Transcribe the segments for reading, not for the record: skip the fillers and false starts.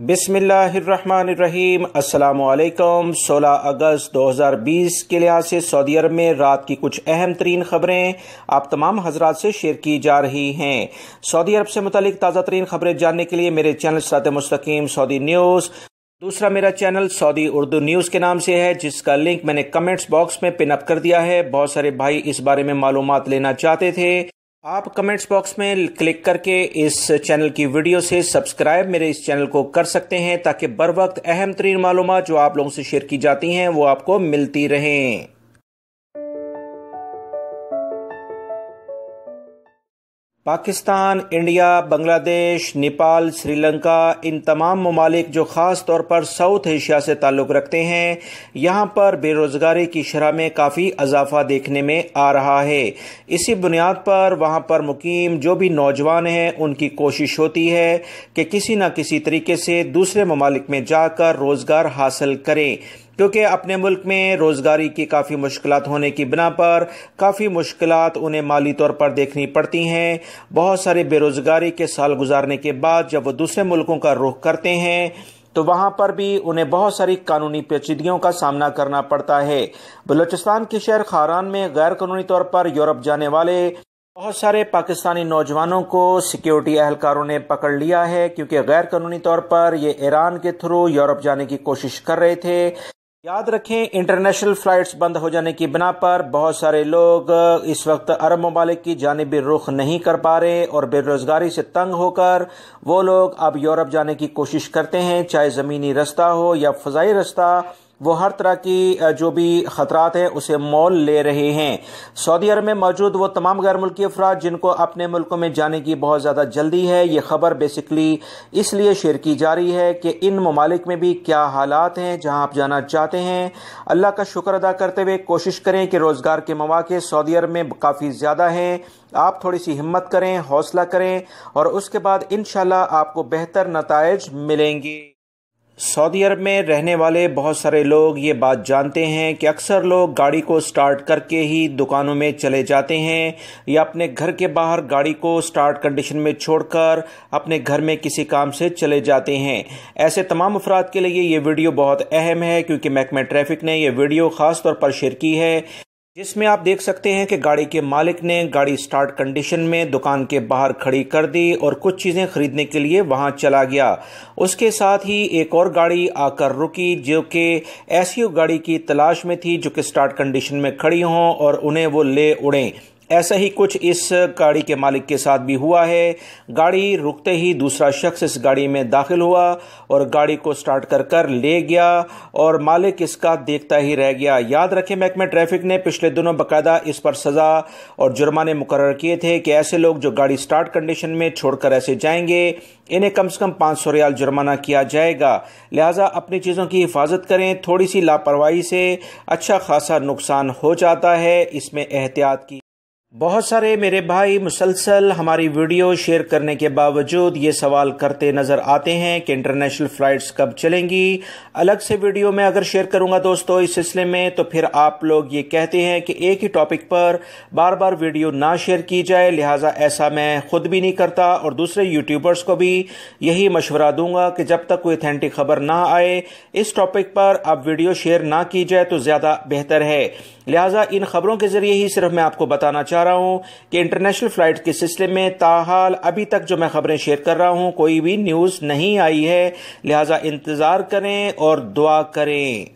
बिस्मिल्लाहिर्रहमानिर्रहीम। अस्सलाम वालेकुम। 16 अगस्त 2020 के लिहाज से सऊदी अरब में रात की कुछ अहम तरीन खबरें आप तमाम हजरात से शेयर की जा रही हैं। सऊदी अरब से मुतालिक ताज़ा तरीन खबरें जानने के लिए मेरे चैनल सिरात मुस्तकीम सऊदी न्यूज़, दूसरा मेरा चैनल सऊदी उर्दू न्यूज़ के नाम से है, जिसका लिंक मैंने कमेंट्स बॉक्स में पिन अप कर दिया है। बहुत सारे भाई इस बारे में मालूमात लेना चाहते थे। आप कमेंट्स बॉक्स में क्लिक करके इस चैनल की वीडियो से सब्सक्राइब मेरे इस चैनल को कर सकते हैं, ताकि बर वक्त अहम तरीन मालूमात जो आप लोगों से शेयर की जाती हैं वो आपको मिलती रहें। पाकिस्तान, इंडिया, बांग्लादेश, नेपाल, श्रीलंका, इन तमाम ममालिक जो ख़ास तौर पर साउथ एशिया से ताल्लुक़ रखते हैं, यहाँ पर बेरोज़गारी की शरह में काफ़ी इजाफा देखने में आ रहा है। इसी बुनियाद पर वहाँ पर मुकीम जो भी नौजवान हैं, उनकी कोशिश होती है कि किसी न किसी तरीके से दूसरे ममालिक में जाकर रोज़गार हासिल करें, क्योंकि अपने मुल्क में रोज़गारी की काफ़ी मुश्किलात होने की बिना पर काफ़ी मुश्किलात उन्हें माली तौर पर देखनी पड़ती हैं। बहुत सारे बेरोज़गारी के साल गुजारने के बाद जब वो दूसरे मुल्कों का रुख करते हैं तो वहाँ पर भी उन्हें बहुत सारी कानूनी पेचीदगियों का सामना करना पड़ता है। बलूचिस्तान के शहर खारान में गैर कानूनी तौर पर यूरोप जाने वाले बहुत सारे पाकिस्तानी नौजवानों को सिक्योरिटी एहलकारों ने पकड़ लिया है, क्योंकि गैर कानूनी तौर पर ये ईरान के थ्रू यूरोप जाने की कोशिश कर रहे थे। याद रखें, इंटरनेशनल फ्लाइट्स बंद हो जाने की बिना पर बहुत सारे लोग इस वक्त अरब ममालिक की जानिब रुख नहीं कर पा रहे और बेरोजगारी से तंग होकर वो लोग अब यूरोप जाने की कोशिश करते हैं, चाहे ज़मीनी रास्ता हो या फ़ज़ाई रास्ता। वो हर तरह की जो भी ख़तरात हैं उसे मोल ले रहे हैं। सऊदी अरब में मौजूद वो तमाम गैर मुल्की अफराद जिनको अपने मुल्कों में जाने की बहुत ज़्यादा जल्दी है, ये खबर बेसिकली इसलिए शेयर की जा रही है कि इन ममालिक में भी क्या हालात हैं जहां आप जाना चाहते हैं। अल्लाह का शुक्र अदा करते हुए कोशिश करें कि रोज़गार के मौके सऊदी अरब में काफ़ी ज़्यादा हैं। आप थोड़ी सी हिम्मत करें, हौसला करें और उसके बाद इंशाल्लाह आपको बेहतर नताइज मिलेंगे। सऊदी अरब में रहने वाले बहुत सारे लोग ये बात जानते हैं कि अक्सर लोग गाड़ी को स्टार्ट करके ही दुकानों में चले जाते हैं या अपने घर के बाहर गाड़ी को स्टार्ट कंडीशन में छोड़कर अपने घर में किसी काम से चले जाते हैं। ऐसे तमाम अफराद के लिए ये वीडियो बहुत अहम है, क्योंकि महकमा ट्रैफिक ने यह वीडियो ख़ास तौर पर शेयर की है, जिसमें आप देख सकते हैं कि गाड़ी के मालिक ने गाड़ी स्टार्ट कंडीशन में दुकान के बाहर खड़ी कर दी और कुछ चीज़ें खरीदने के लिए वहां चला गया। उसके साथ ही एक और गाड़ी आकर रुकी जो कि ऐसी गाड़ी की तलाश में थी जो कि स्टार्ट कंडीशन में खड़ी हों और उन्हें वो ले उड़ें। ऐसा ही कुछ इस गाड़ी के मालिक के साथ भी हुआ है। गाड़ी रुकते ही दूसरा शख्स इस गाड़ी में दाखिल हुआ और गाड़ी को स्टार्ट कर ले गया और मालिक इसका देखता ही रह गया। याद रखें, महकमा ट्रैफिक ने पिछले दिनों बाकायदा इस पर सज़ा और जुर्माने मुकर्रर किए थे कि ऐसे लोग जो गाड़ी स्टार्ट कंडीशन में छोड़कर ऐसे जाएंगे, इन्हें कम से कम 500 रियाल जुर्माना किया जाएगा। लिहाजा अपनी चीज़ों की हिफाजत करें। थोड़ी सी लापरवाही से अच्छा खासा नुकसान हो जाता है, इसमें एहतियात की। बहुत सारे मेरे भाई मुसलसल हमारी वीडियो शेयर करने के बावजूद ये सवाल करते नज़र आते हैं कि इंटरनेशनल फ़्लाइट्स कब चलेंगी। अलग से वीडियो मैं अगर शेयर करूंगा दोस्तों इस सिलसिले में, तो फिर आप लोग ये कहते हैं कि एक ही टॉपिक पर बार बार वीडियो ना शेयर की जाए। लिहाजा ऐसा मैं खुद भी नहीं करता और दूसरे यूट्यूबर्स को भी यही मशवरा दूंगा कि जब तक कोई ऑथेंटिक खबर ना आए इस टॉपिक पर अब वीडियो शेयर ना की जाए तो ज़्यादा बेहतर है। लिहाजा इन खबरों के जरिए ही सिर्फ मैं आपको बताना चाह रहा हूं कि इंटरनेशनल फ्लाइट के सिलसिले में ताहाल अभी तक जो मैं खबरें शेयर कर रहा हूं कोई भी न्यूज़ नहीं आई है। लिहाजा इंतज़ार करें और दुआ करें।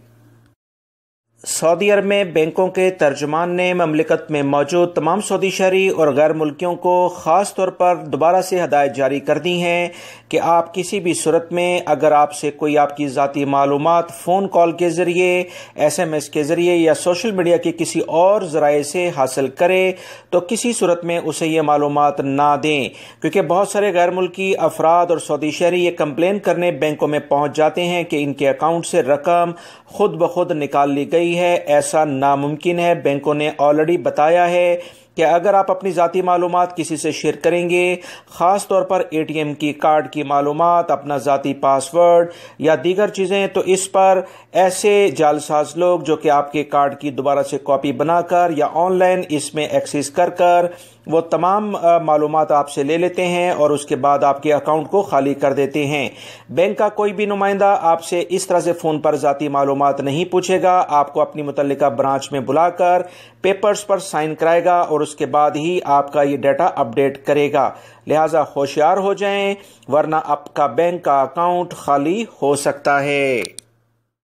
सऊदी अरब में बैंकों के तर्जुमान ने ममलिकत में मौजूद तमाम सऊदी शहरी और गैर मुल्कियों को ख़ास तौर पर दोबारा से हदायत जारी कर दी हैं कि आप किसी भी सूरत में अगर आपसे कोई आपकी ज़ाती मालूमात फ़ोन कॉल के ज़रिए, SMS के ज़रिए या सोशल मीडिया के किसी और ज़राए से हासिल करे तो किसी सूरत में उसे ये मालूमात ना दें, क्योंकि बहुत सारे गैर मुल्की अफराद और सऊदी शहरी ये कंप्लेन करने बैंकों में पहुँच जाते हैं कि इनके अकाउंट से रकम खुद ब खुद निकाल ली गई है। ऐसा नामुमकिन है। बैंकों ने ऑलरेडी बताया है کہ اگر آپ اپنی ذاتی معلومات کسی سے شیئر کریں گے، خاص طور پر اے ٹی ایم کی کارڈ کی معلومات، اپنا ذاتی پاس ورڈ یا دیگر چیزیں، تو اس پر ایسے جعلساز لوگ جو کہ آپ کے کارڈ کی دوبارہ سے کاپی بنا کر یا آن لائن اس میں ایکسس کر وہ تمام معلومات آپ سے لے لیتے ہیں اور اس کے بعد آپ کے اکاؤنٹ کو خالی کر دیتے ہیں۔ بینک کا کوئی بھی نمائندہ آپ سے اس طرح سے فون پر ذاتی معلومات نہیں پوچھے گا، آپ کو اپنی متعلقہ برانچ میں بلا کر پیپرز پر سائن کرائے گا اور اس کے بعد ہی آپ کا یہ ڈیٹا اپ ڈیٹ کرے گا۔ لہٰذا ہوشیار ہو جائیں ورنہ آپ کا بینک کا اکاؤنٹ خالی ہو سکتا ہے۔